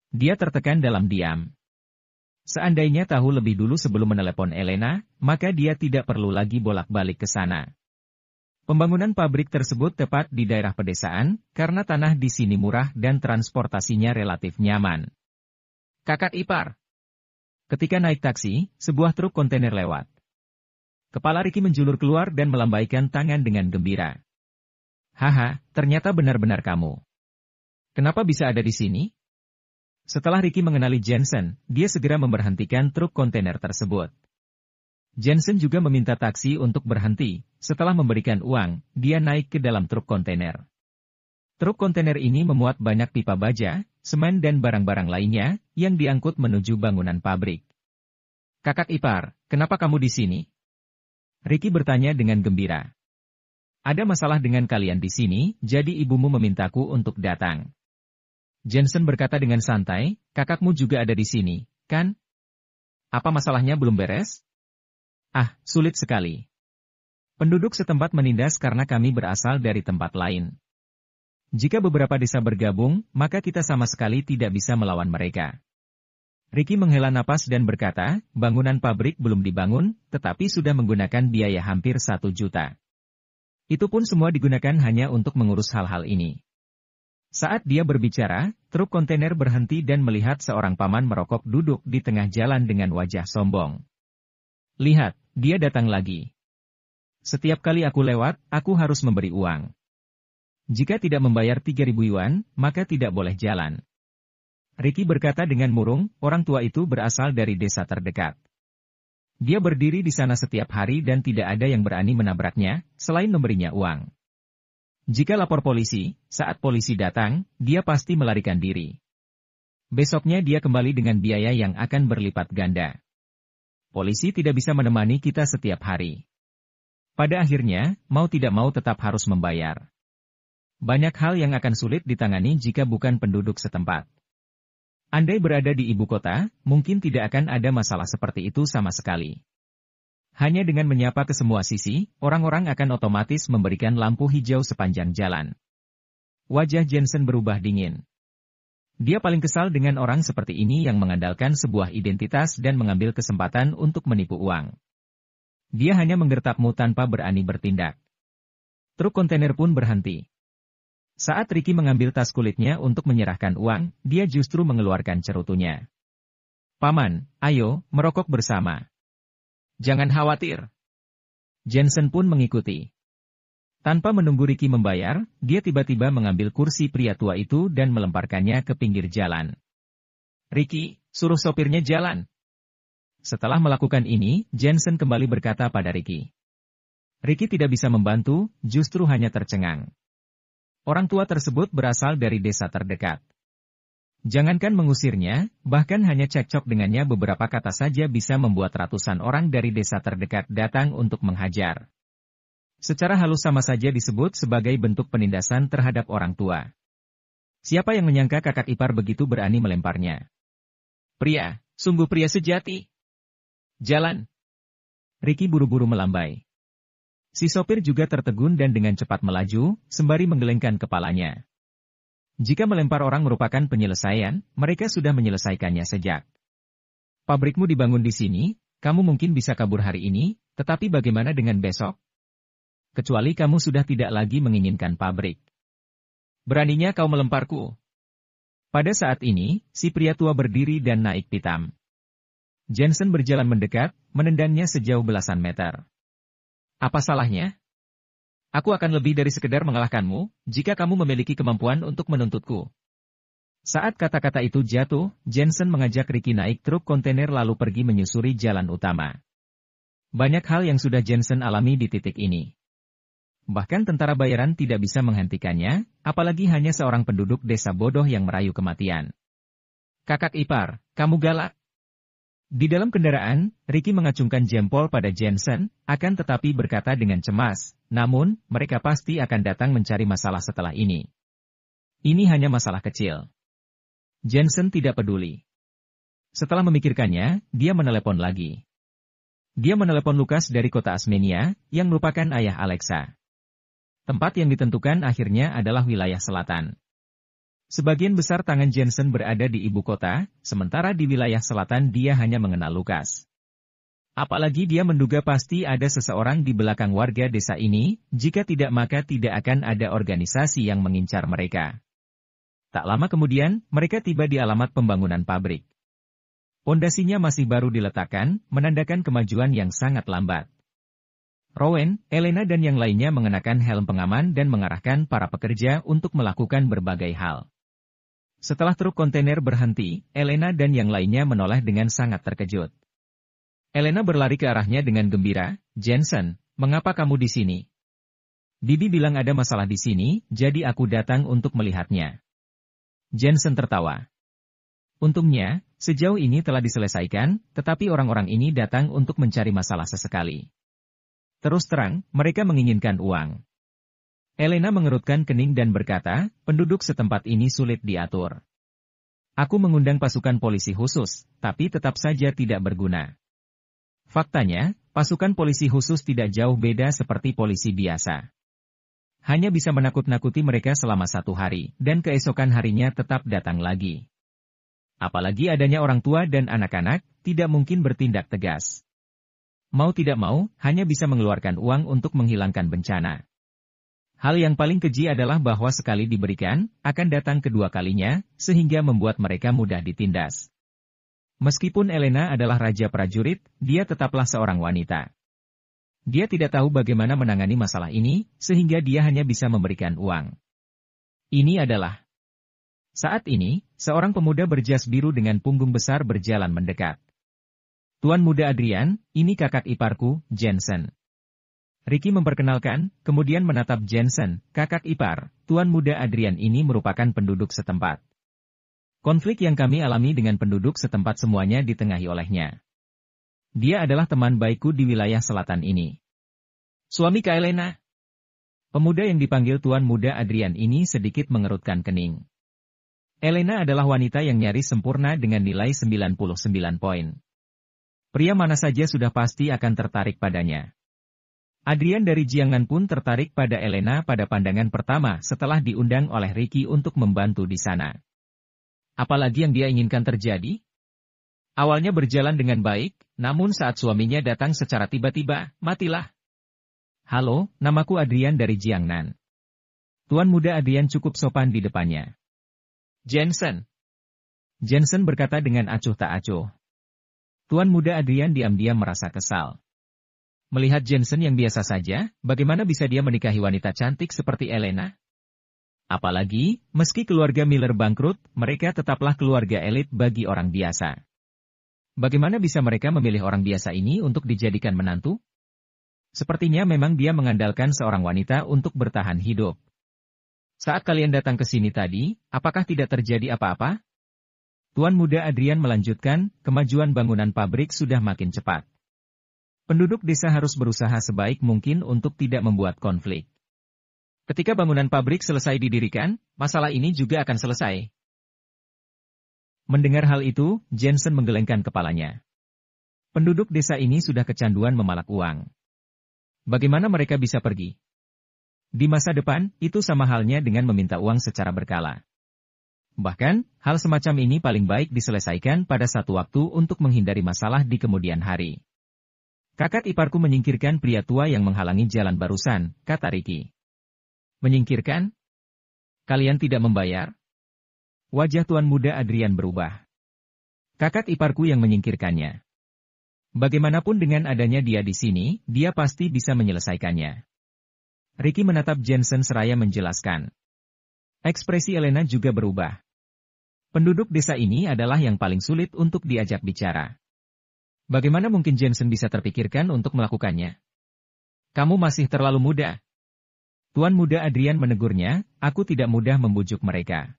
Dia tertekan dalam diam. Seandainya tahu lebih dulu sebelum menelepon Elena, maka dia tidak perlu lagi bolak-balik ke sana. Pembangunan pabrik tersebut tepat di daerah pedesaan, karena tanah di sini murah dan transportasinya relatif nyaman. Kakak ipar. Ketika naik taksi, sebuah truk kontainer lewat. Kepala Ricky menjulur keluar dan melambaikan tangan dengan gembira. Haha, ternyata benar-benar kamu. Kenapa bisa ada di sini? Setelah Ricky mengenali Jensen, dia segera memberhentikan truk kontainer tersebut. Jensen juga meminta taksi untuk berhenti. Setelah memberikan uang, dia naik ke dalam truk kontainer. Truk kontainer ini memuat banyak pipa baja, semen dan barang-barang lainnya yang diangkut menuju bangunan pabrik. Kakak ipar, kenapa kamu di sini? Ricky bertanya dengan gembira. Ada masalah dengan kalian di sini, jadi ibumu memintaku untuk datang. Jensen berkata dengan santai, kakakmu juga ada di sini, kan? Apa masalahnya belum beres? Ah, sulit sekali. Penduduk setempat menindas karena kami berasal dari tempat lain. Jika beberapa desa bergabung, maka kita sama sekali tidak bisa melawan mereka. Ricky menghela napas dan berkata, bangunan pabrik belum dibangun, tetapi sudah menggunakan biaya hampir 1 juta. Itu pun semua digunakan hanya untuk mengurus hal-hal ini. Saat dia berbicara, truk kontainer berhenti dan melihat seorang paman merokok duduk di tengah jalan dengan wajah sombong. Lihat, dia datang lagi. Setiap kali aku lewat, aku harus memberi uang. Jika tidak membayar 3.000 yuan, maka tidak boleh jalan. Ricky berkata dengan murung, orang tua itu berasal dari desa terdekat. Dia berdiri di sana setiap hari dan tidak ada yang berani menabraknya, selain memberinya uang. Jika lapor polisi, saat polisi datang, dia pasti melarikan diri. Besoknya dia kembali dengan biaya yang akan berlipat ganda. Polisi tidak bisa menemani kita setiap hari. Pada akhirnya, mau tidak mau tetap harus membayar. Banyak hal yang akan sulit ditangani jika bukan penduduk setempat. Andai berada di ibu kota, mungkin tidak akan ada masalah seperti itu sama sekali. Hanya dengan menyapa ke semua sisi, orang-orang akan otomatis memberikan lampu hijau sepanjang jalan. Wajah Jensen berubah dingin. Dia paling kesal dengan orang seperti ini yang mengandalkan sebuah identitas dan mengambil kesempatan untuk menipu uang. Dia hanya menggertakmu tanpa berani bertindak. Truk kontainer pun berhenti. Saat Ricky mengambil tas kulitnya untuk menyerahkan uang, dia justru mengeluarkan cerutunya. Paman, ayo, merokok bersama. Jangan khawatir. Jensen pun mengikuti. Tanpa menunggu Ricky membayar, dia tiba-tiba mengambil kursi pria tua itu dan melemparkannya ke pinggir jalan. Ricky, suruh sopirnya jalan. Setelah melakukan ini, Jensen kembali berkata pada Ricky. Ricky tidak bisa membantu, justru hanya tercengang. Orang tua tersebut berasal dari desa terdekat. Jangankan mengusirnya, bahkan hanya cekcok dengannya beberapa kata saja bisa membuat ratusan orang dari desa terdekat datang untuk menghajar. Secara halus sama saja disebut sebagai bentuk penindasan terhadap orang tua. Siapa yang menyangka kakak ipar begitu berani melemparnya? Pria, sungguh pria sejati. Jalan. Ricky buru-buru melambai. Si sopir juga tertegun dan dengan cepat melaju, sembari menggelengkan kepalanya. Jika melempar orang merupakan penyelesaian, mereka sudah menyelesaikannya sejak. Pabrikmu dibangun di sini, kamu mungkin bisa kabur hari ini, tetapi bagaimana dengan besok? Kecuali kamu sudah tidak lagi menginginkan pabrik. Beraninya kau melemparku. Pada saat ini, si pria tua berdiri dan naik pitam. Jensen berjalan mendekat, menendangnya sejauh belasan meter. Apa salahnya? Aku akan lebih dari sekedar mengalahkanmu, jika kamu memiliki kemampuan untuk menuntutku. Saat kata-kata itu jatuh, Jensen mengajak Ricky naik truk kontainer lalu pergi menyusuri jalan utama. Banyak hal yang sudah Jensen alami di titik ini. Bahkan tentara bayaran tidak bisa menghentikannya, apalagi hanya seorang penduduk desa bodoh yang merayu kematian. Kakak ipar, kamu galak. Di dalam kendaraan, Ricky mengacungkan jempol pada Jensen, akan tetapi berkata dengan cemas, namun, mereka pasti akan datang mencari masalah setelah ini. Ini hanya masalah kecil. Jensen tidak peduli. Setelah memikirkannya, dia menelepon lagi. Dia menelepon Lukas dari kota Asmenia, yang merupakan ayah Alexa. Tempat yang ditentukan akhirnya adalah wilayah selatan. Sebagian besar tangan Jensen berada di ibu kota, sementara di wilayah selatan dia hanya mengenal Lukas. Apalagi dia menduga pasti ada seseorang di belakang warga desa ini, jika tidak maka tidak akan ada organisasi yang mengincar mereka. Tak lama kemudian, mereka tiba di alamat pembangunan pabrik. Pondasinya masih baru diletakkan, menandakan kemajuan yang sangat lambat. Rowan, Elena dan yang lainnya mengenakan helm pengaman dan mengarahkan para pekerja untuk melakukan berbagai hal. Setelah truk kontainer berhenti, Elena dan yang lainnya menoleh dengan sangat terkejut. Elena berlari ke arahnya dengan gembira, "Jensen, mengapa kamu di sini?" "Bibi bilang ada masalah di sini, jadi aku datang untuk melihatnya." Jensen tertawa. "Untungnya, sejauh ini telah diselesaikan, tetapi orang-orang ini datang untuk mencari masalah sesekali. Terus terang, mereka menginginkan uang." Elena mengerutkan kening dan berkata, "Penduduk setempat ini sulit diatur. Aku mengundang pasukan polisi khusus, tapi tetap saja tidak berguna. Faktanya, pasukan polisi khusus tidak jauh beda seperti polisi biasa. Hanya bisa menakut-nakuti mereka selama 1 hari, dan keesokan harinya tetap datang lagi. Apalagi adanya orang tua dan anak-anak, tidak mungkin bertindak tegas. Mau tidak mau, hanya bisa mengeluarkan uang untuk menghilangkan bencana. Hal yang paling keji adalah bahwa sekali diberikan, akan datang kedua kalinya, sehingga membuat mereka mudah ditindas." Meskipun Elena adalah raja prajurit, dia tetaplah seorang wanita. Dia tidak tahu bagaimana menangani masalah ini, sehingga dia hanya bisa memberikan uang. Ini adalah. Saat ini, seorang pemuda berjas biru dengan punggung besar berjalan mendekat. "Tuan Muda Adrian, ini kakak iparku, Jensen." Ricky memperkenalkan, kemudian menatap Jensen, "Kakak ipar, Tuan Muda Adrian ini merupakan penduduk setempat. Konflik yang kami alami dengan penduduk setempat semuanya ditengahi olehnya. Dia adalah teman baikku di wilayah selatan ini." "Suami Kak Elena?" Pemuda yang dipanggil Tuan Muda Adrian ini sedikit mengerutkan kening. Elena adalah wanita yang nyaris sempurna dengan nilai 99 poin. Pria mana saja sudah pasti akan tertarik padanya. Adrian dari Jiangnan pun tertarik pada Elena pada pandangan pertama setelah diundang oleh Ricky untuk membantu di sana. Apalagi yang dia inginkan terjadi? Awalnya berjalan dengan baik, namun saat suaminya datang secara tiba-tiba, matilah. "Halo, namaku Adrian dari Jiangnan." Tuan Muda Adrian cukup sopan di depannya. "Jensen." Jensen berkata dengan acuh tak acuh. Tuan Muda Adrian diam-diam merasa kesal. Melihat Jensen yang biasa saja, bagaimana bisa dia menikahi wanita cantik seperti Elena? Apalagi, meski keluarga Miller bangkrut, mereka tetaplah keluarga elit bagi orang biasa. Bagaimana bisa mereka memilih orang biasa ini untuk dijadikan menantu? Sepertinya memang dia mengandalkan seorang wanita untuk bertahan hidup. "Saat kalian datang ke sini tadi, apakah tidak terjadi apa-apa?" Tuan Muda Adrian melanjutkan, "Kemajuan bangunan pabrik sudah makin cepat. Penduduk desa harus berusaha sebaik mungkin untuk tidak membuat konflik. Ketika bangunan pabrik selesai didirikan, masalah ini juga akan selesai." Mendengar hal itu, Jensen menggelengkan kepalanya. Penduduk desa ini sudah kecanduan memalak uang. Bagaimana mereka bisa pergi? Di masa depan, itu sama halnya dengan meminta uang secara berkala. Bahkan, hal semacam ini paling baik diselesaikan pada satu waktu untuk menghindari masalah di kemudian hari. "Kakak iparku menyingkirkan pria tua yang menghalangi jalan barusan," kata Ricky. "Menyingkirkan? Kalian tidak membayar?" Wajah Tuan Muda Adrian berubah. "Kakak iparku yang menyingkirkannya. Bagaimanapun dengan adanya dia di sini, dia pasti bisa menyelesaikannya. Ricky menatap Jensen seraya menjelaskan. Ekspresi Elena juga berubah. Penduduk desa ini adalah yang paling sulit untuk diajak bicara. Bagaimana mungkin Jensen bisa terpikirkan untuk melakukannya? Kamu masih terlalu muda. Tuan Muda Adrian menegurnya, aku tidak mudah membujuk mereka.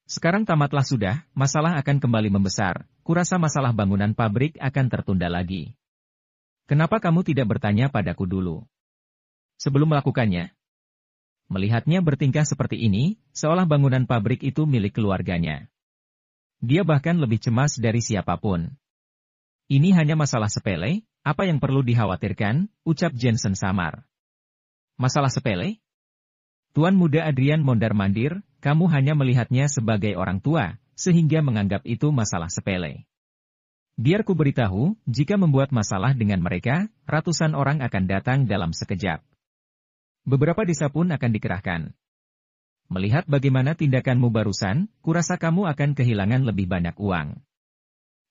Sekarang tamatlah sudah, masalah akan kembali membesar, kurasa masalah bangunan pabrik akan tertunda lagi. Kenapa kamu tidak bertanya padaku dulu? Sebelum melakukannya? Melihatnya bertingkah seperti ini, seolah bangunan pabrik itu milik keluarganya. Dia bahkan lebih cemas dari siapapun. Ini hanya masalah sepele, apa yang perlu dikhawatirkan, ucap Jensen samar. Masalah sepele? Tuan Muda Adrian mondar-mandir, kamu hanya melihatnya sebagai orang tua, sehingga menganggap itu masalah sepele. Biar ku beritahu, jika membuat masalah dengan mereka, ratusan orang akan datang dalam sekejap. Beberapa desa pun akan dikerahkan. Melihat bagaimana tindakanmu barusan, kurasa kamu akan kehilangan lebih banyak uang.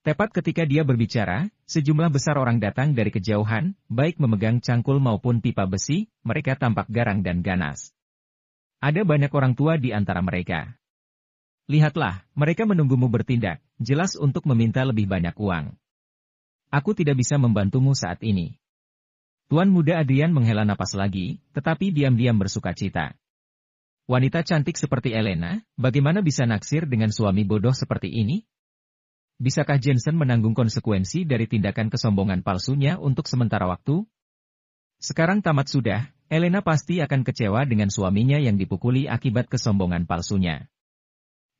Tepat ketika dia berbicara, sejumlah besar orang datang dari kejauhan, baik memegang cangkul maupun pipa besi, mereka tampak garang dan ganas. Ada banyak orang tua di antara mereka. Lihatlah, mereka menunggumu bertindak, jelas untuk meminta lebih banyak uang. Aku tidak bisa membantumu saat ini. Tuan Muda Adrian menghela napas lagi, tetapi diam-diam bersukacita. Wanita cantik seperti Elena, bagaimana bisa naksir dengan suami bodoh seperti ini? Bisakah Jensen menanggung konsekuensi dari tindakan kesombongan palsunya untuk sementara waktu? Sekarang tamat sudah, Elena pasti akan kecewa dengan suaminya yang dipukuli akibat kesombongan palsunya.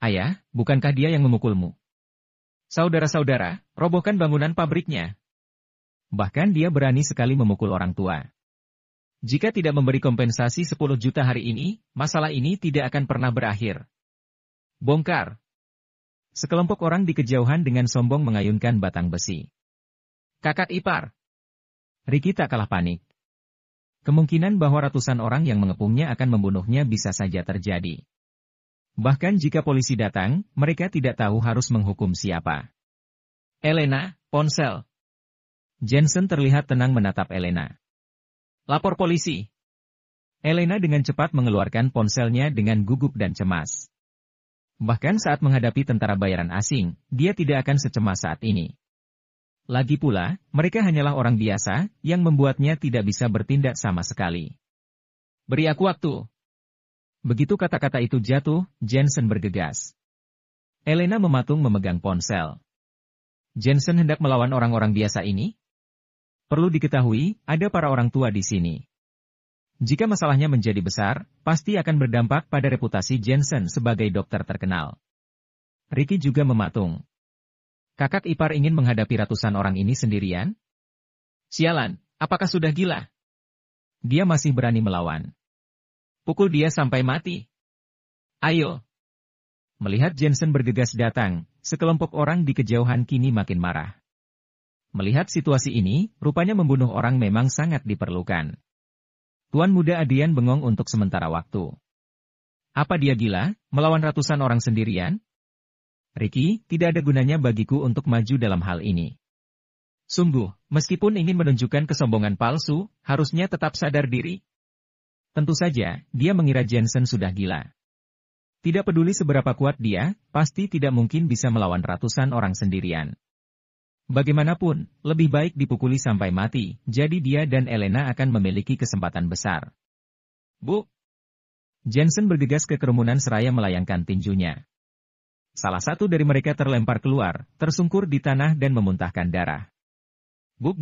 Ayah, bukankah dia yang memukulmu? Saudara-saudara, robohkan bangunan pabriknya. Bahkan dia berani sekali memukul orang tua. Jika tidak memberi kompensasi 10 juta hari ini, masalah ini tidak akan pernah berakhir. Bongkar. Sekelompok orang di kejauhan dengan sombong mengayunkan batang besi. Kakak ipar. Ricky tak kalah panik. Kemungkinan bahwa ratusan orang yang mengepungnya akan membunuhnya bisa saja terjadi. Bahkan jika polisi datang, mereka tidak tahu harus menghukum siapa. Elena, ponsel. Jensen terlihat tenang menatap Elena. Lapor polisi. Elena dengan cepat mengeluarkan ponselnya dengan gugup dan cemas. Bahkan saat menghadapi tentara bayaran asing, dia tidak akan secemas saat ini. Lagi pula, mereka hanyalah orang biasa, yang membuatnya tidak bisa bertindak sama sekali. Beri aku waktu. Begitu kata-kata itu jatuh, Jensen bergegas. Elena mematung memegang ponsel. Jensen hendak melawan orang-orang biasa ini? Perlu diketahui, ada para orang tua di sini. Jika masalahnya menjadi besar, pasti akan berdampak pada reputasi Jensen sebagai dokter terkenal. Ricky juga mematung. Kakak ipar ingin menghadapi ratusan orang ini sendirian? Sialan, apakah sudah gila? Dia masih berani melawan. Pukul dia sampai mati. Ayo. Melihat Jensen bergegas datang, sekelompok orang di kejauhan kini makin marah. Melihat situasi ini, rupanya membunuh orang memang sangat diperlukan. Tuan Muda Adrian bengong untuk sementara waktu. Apa dia gila, melawan ratusan orang sendirian? Ricky, tidak ada gunanya bagiku untuk maju dalam hal ini. Sungguh, meskipun ingin menunjukkan kesombongan palsu, harusnya tetap sadar diri. Tentu saja, dia mengira Jensen sudah gila. Tidak peduli seberapa kuat dia, pasti tidak mungkin bisa melawan ratusan orang sendirian. Bagaimanapun, lebih baik dipukuli sampai mati, jadi dia dan Elena akan memiliki kesempatan besar. Bu! Jensen bergegas ke kerumunan seraya melayangkan tinjunya. Salah satu dari mereka terlempar keluar, tersungkur di tanah dan memuntahkan darah. Bu!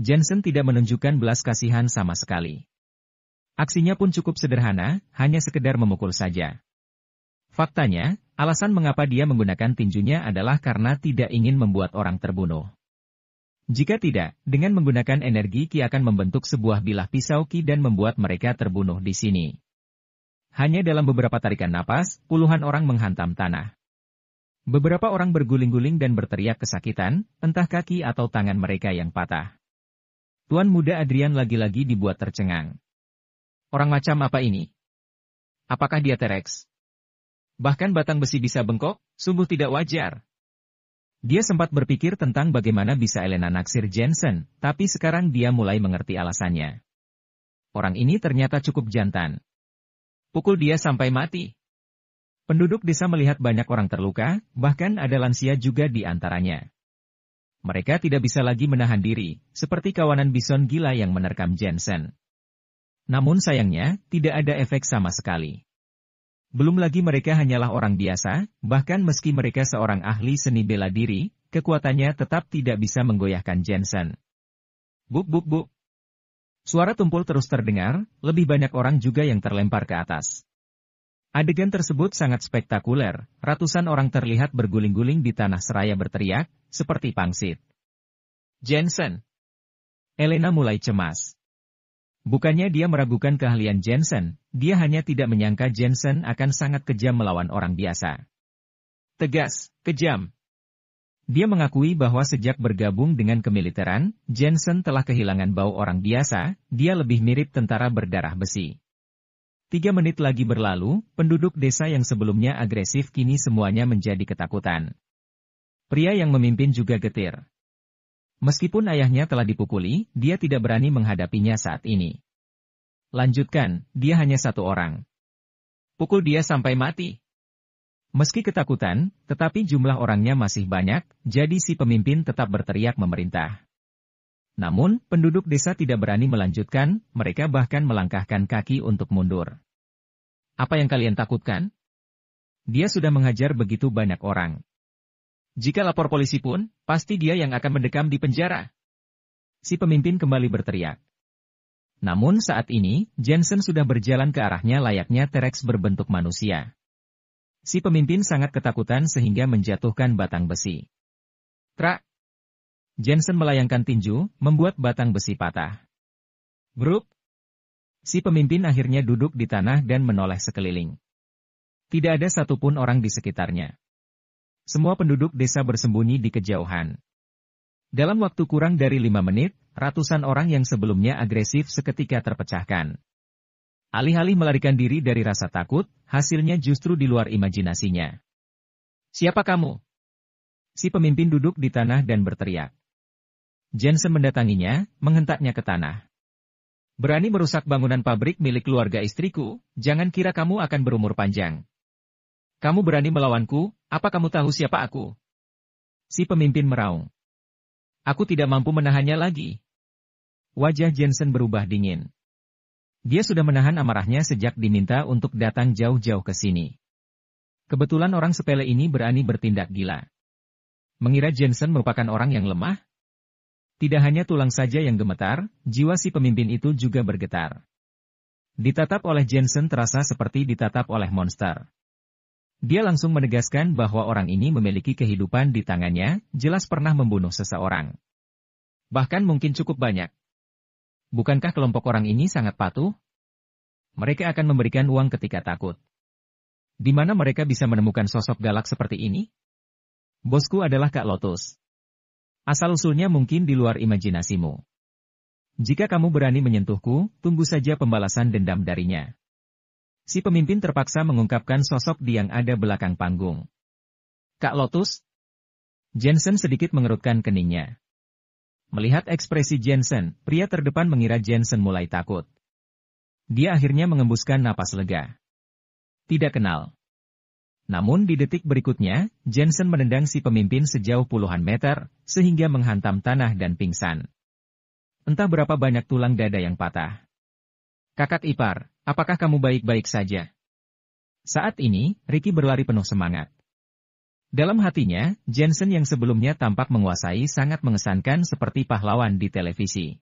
Jensen tidak menunjukkan belas kasihan sama sekali. Aksinya pun cukup sederhana, hanya sekedar memukul saja. Faktanya, alasan mengapa dia menggunakan tinjunya adalah karena tidak ingin membuat orang terbunuh. Jika tidak, dengan menggunakan energi Ki akan membentuk sebuah bilah pisau Ki dan membuat mereka terbunuh di sini. Hanya dalam beberapa tarikan napas, puluhan orang menghantam tanah. Beberapa orang berguling-guling dan berteriak kesakitan, entah kaki atau tangan mereka yang patah. Tuan Muda Adrian lagi-lagi dibuat tercengang. Orang macam apa ini? Apakah dia T-Rex? Bahkan batang besi bisa bengkok, sungguh tidak wajar. Dia sempat berpikir tentang bagaimana bisa Elena naksir Jensen, tapi sekarang dia mulai mengerti alasannya. Orang ini ternyata cukup jantan. Pukul dia sampai mati. Penduduk desa melihat banyak orang terluka, bahkan ada lansia juga di antaranya. Mereka tidak bisa lagi menahan diri, seperti kawanan bison gila yang menerkam Jensen. Namun sayangnya, tidak ada efek sama sekali. Belum lagi mereka hanyalah orang biasa, bahkan meski mereka seorang ahli seni bela diri, kekuatannya tetap tidak bisa menggoyahkan Jensen. Buk buk buk. Suara tumpul terus terdengar, lebih banyak orang juga yang terlempar ke atas. Adegan tersebut sangat spektakuler, ratusan orang terlihat berguling-guling di tanah seraya berteriak, seperti pangsit. Jensen. Elena mulai cemas. Bukannya dia meragukan keahlian Jensen, dia hanya tidak menyangka Jensen akan sangat kejam melawan orang biasa. Tegas, kejam. Dia mengakui bahwa sejak bergabung dengan kemiliteran, Jensen telah kehilangan bau orang biasa, dia lebih mirip tentara berdarah besi. 3 menit lagi berlalu, penduduk desa yang sebelumnya agresif kini semuanya menjadi ketakutan. Pria yang memimpin juga getir. Meskipun ayahnya telah dipukuli, dia tidak berani menghadapinya saat ini. Lanjutkan, dia hanya satu orang. Pukul dia sampai mati. Meski ketakutan, tetapi jumlah orangnya masih banyak, jadi si pemimpin tetap berteriak memerintah. Namun, penduduk desa tidak berani melanjutkan, mereka bahkan melangkahkan kaki untuk mundur. Apa yang kalian takutkan? Dia sudah menghajar begitu banyak orang. Jika lapor polisi pun, pasti dia yang akan mendekam di penjara. Si pemimpin kembali berteriak. Namun saat ini, Jensen sudah berjalan ke arahnya layaknya T-Rex berbentuk manusia. Si pemimpin sangat ketakutan sehingga menjatuhkan batang besi. Trak! Jensen melayangkan tinju, membuat batang besi patah. Grup! Si pemimpin akhirnya duduk di tanah dan menoleh sekeliling. Tidak ada satupun orang di sekitarnya. Semua penduduk desa bersembunyi di kejauhan. Dalam waktu kurang dari 5 menit, ratusan orang yang sebelumnya agresif seketika terpecahkan. Alih-alih melarikan diri dari rasa takut, hasilnya justru di luar imajinasinya. Siapa kamu? Si pemimpin duduk di tanah dan berteriak. Jensen mendatanginya, menghentaknya ke tanah. Berani merusak bangunan pabrik milik keluarga istriku, jangan kira kamu akan berumur panjang. Kamu berani melawanku, apa kamu tahu siapa aku? Si pemimpin meraung. Aku tidak mampu menahannya lagi. Wajah Jensen berubah dingin. Dia sudah menahan amarahnya sejak diminta untuk datang jauh-jauh ke sini. Kebetulan orang sepele ini berani bertindak gila. Mengira Jensen merupakan orang yang lemah? Tidak hanya tulang saja yang gemetar, jiwa si pemimpin itu juga bergetar. Ditatap oleh Jensen terasa seperti ditatap oleh monster. Dia langsung menegaskan bahwa orang ini memiliki kehidupan di tangannya, jelas pernah membunuh seseorang. Bahkan mungkin cukup banyak. Bukankah kelompok orang ini sangat patuh? Mereka akan memberikan uang ketika takut. Di mana mereka bisa menemukan sosok galak seperti ini? Bosku adalah Kak Lotus. Asal-usulnya mungkin di luar imajinasimu. Jika kamu berani menyentuhku, tunggu saja pembalasan dendam darinya. Si pemimpin terpaksa mengungkapkan sosok di yang ada belakang panggung. Kak Lotus? Jensen sedikit mengerutkan keningnya. Melihat ekspresi Jensen, pria terdepan mengira Jensen mulai takut. Dia akhirnya mengembuskan napas lega. Tidak kenal. Namun di detik berikutnya, Jensen menendang si pemimpin sejauh puluhan meter, sehingga menghantam tanah dan pingsan. Entah berapa banyak tulang dada yang patah. Kakak ipar, apakah kamu baik-baik saja? Saat ini, Ricky berlari penuh semangat. Dalam hatinya, Jensen yang sebelumnya tampak menguasai sangat mengesankan seperti pahlawan di televisi.